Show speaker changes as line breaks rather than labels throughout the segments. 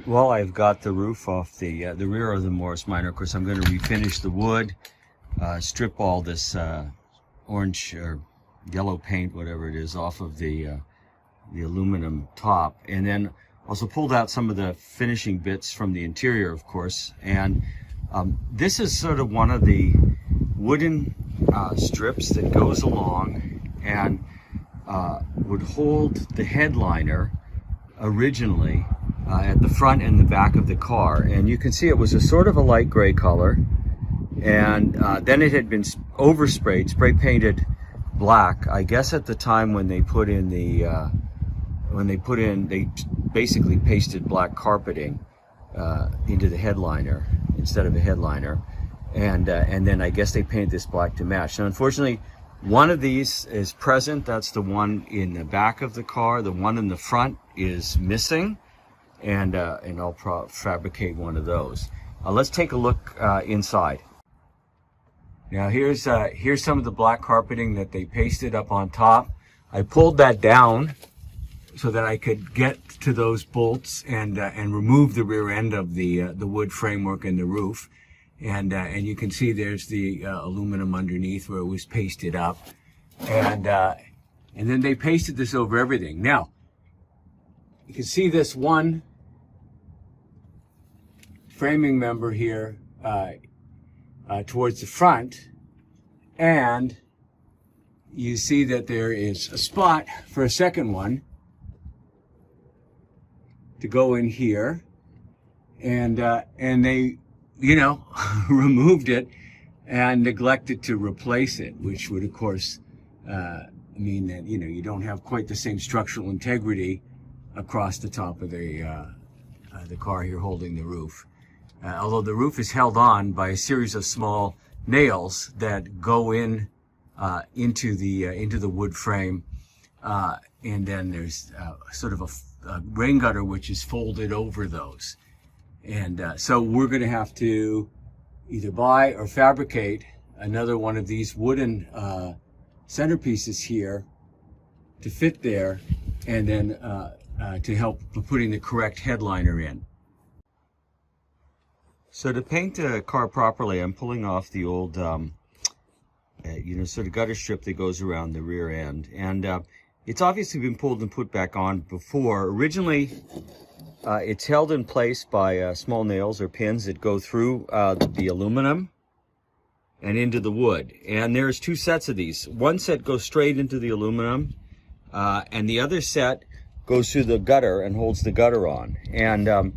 Well, I've got the roof off the rear of the Morris Minor. Of course, I'm going to refinish the wood, strip all this orange or yellow paint, whatever it is, off of the aluminum top, and then also pulled out some of the finishing bits from the interior, of course. And this is sort of one of the wooden strips that goes along and would hold the headliner originally at the front and the back of the car. And you can see it was a sort of a light gray color, and then it had been oversprayed, spray painted black, I guess at the time when they put in the they basically pasted black carpeting into the headliner instead of a headliner, and then I guess they painted this black to match. Now, unfortunately, one of these is present. That's the one in the back of the car. The one in the front is missing, and I'll fabricate one of those. Let's take a look inside. Now here's some of the black carpeting that they pasted up on top. I pulled that down so that I could get to those bolts and remove the rear end of the wood framework and the roof. And you can see there's the aluminum underneath where it was pasted up, and then they pasted this over everything. Now you can see this one framing member here towards the front, and you see that there is a spot for a second one to go in here, and they, removed it and neglected to replace it, which would of course mean that you don't have quite the same structural integrity across the top of the car here holding the roof. Although the roof is held on by a series of small nails that go in into the wood frame, and then there's sort of a rain gutter which is folded over those. And so we're going to have to either buy or fabricate another one of these wooden centerpieces here to fit there, and then to help putting the correct headliner in. So to paint a car properly, I'm pulling off the old, sort of gutter strip that goes around the rear end. And it's obviously been pulled and put back on before. Originally, it's held in place by small nails or pins that go through the aluminum and into the wood. And there's two sets of these. One set goes straight into the aluminum, and the other set goes through the gutter and holds the gutter on. And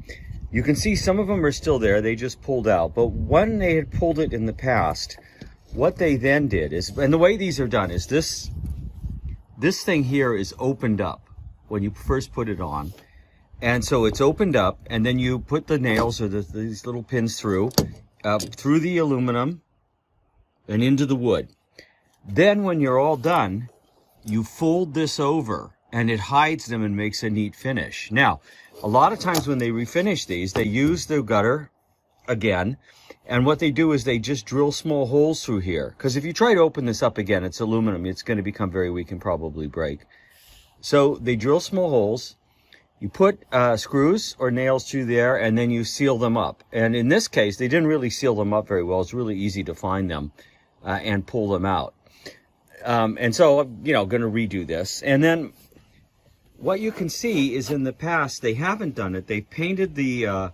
you can see some of them are still there. They just pulled out. But when they had pulled it in the past, what they then did is, and the way these are done is this thing here is opened up when you first put it on. And so it's opened up, and then you put the nails or these little pins through the aluminum and into the wood. Then when you're all done, you fold this over, and it hides them and makes a neat finish. Now, a lot of times when they refinish these, they use the gutter again, and what they do is they just drill small holes through here. Because if you try to open this up again, it's aluminum, it's going to become very weak and probably break. So they drill small holes, you put screws or nails through there, and then you seal them up. And in this case, they didn't really seal them up very well. It's really easy to find them and pull them out. And so, going to redo this. And then what you can see is in the past, they haven't done it. They painted the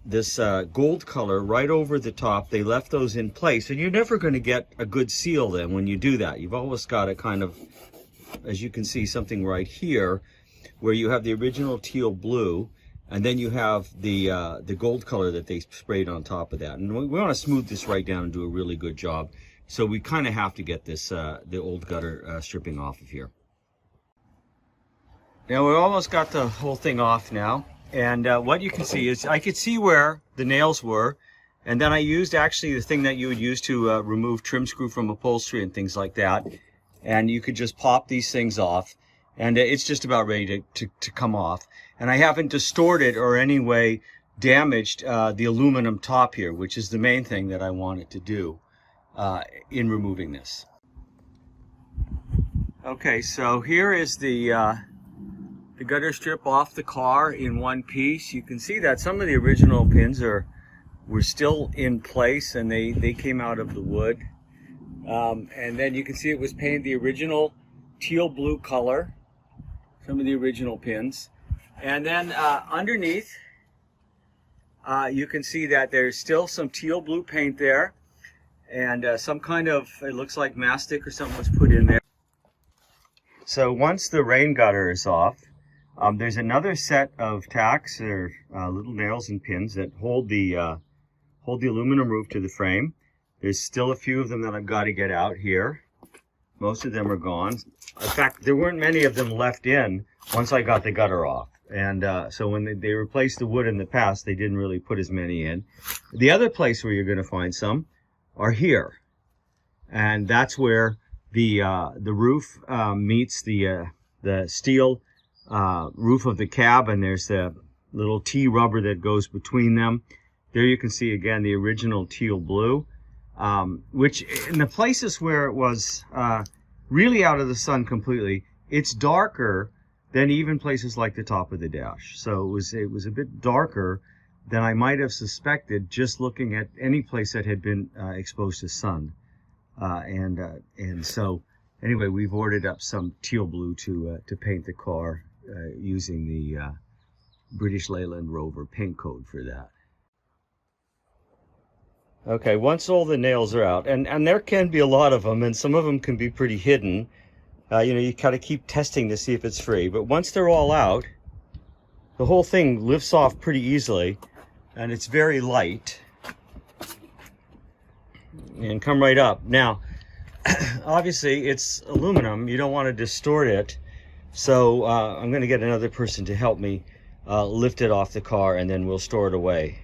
this gold color right over the top. They left those in place, and you're never going to get a good seal then when you do that. You've always got a kind of, as you can see, something right here where you have the original teal blue, and then you have the gold color that they sprayed on top of that. And we want to smooth this right down and do a really good job. So we kind of have to get this the old gutter stripping off of here. Now we almost got the whole thing off now, and what you can see is I could see where the nails were, and then I used actually the thing that you would use to remove trim screw from upholstery and things like that, and you could just pop these things off, and it's just about ready to come off. And I haven't distorted or any way damaged the aluminum top here, which is the main thing that I wanted to do in removing this. Okay, so here is the the gutter strip off the car in one piece. You can see that some of the original pins were still in place, and they came out of the wood. And then you can see it was painted the original teal blue color, some of the original pins. And then underneath, you can see that there's still some teal blue paint there, and some kind of, it looks like mastic or something was put in there. So once the rain gutter is off, there's another set of tacks or little nails and pins that hold the aluminum roof to the frame. There's still a few of them that I've got to get out here. Most of them are gone. In fact, there weren't many of them left in once I got the gutter off. And so when they replaced the wood in the past, they didn't really put as many in. The other place where you're going to find some are here. And that's where the roof meets the steel roof of the cab, and there's the little T rubber that goes between them. There you can see again the original teal blue, which in the places where it was really out of the sun completely, it's darker than even places like the top of the dash. So it was a bit darker than I might have suspected just looking at any place that had been exposed to sun. And so anyway, we've ordered up some teal blue to paint the car using the British Leyland Rover paint code for that. Okay, once all the nails are out, and there can be a lot of them, and some of them can be pretty hidden. You kind of keep testing to see if it's free. But once they're all out, the whole thing lifts off pretty easily, and it's very light. And come right up. Now, obviously, it's aluminum. You don't want to distort it. So I'm going to get another person to help me lift it off the car, and then we'll store it away.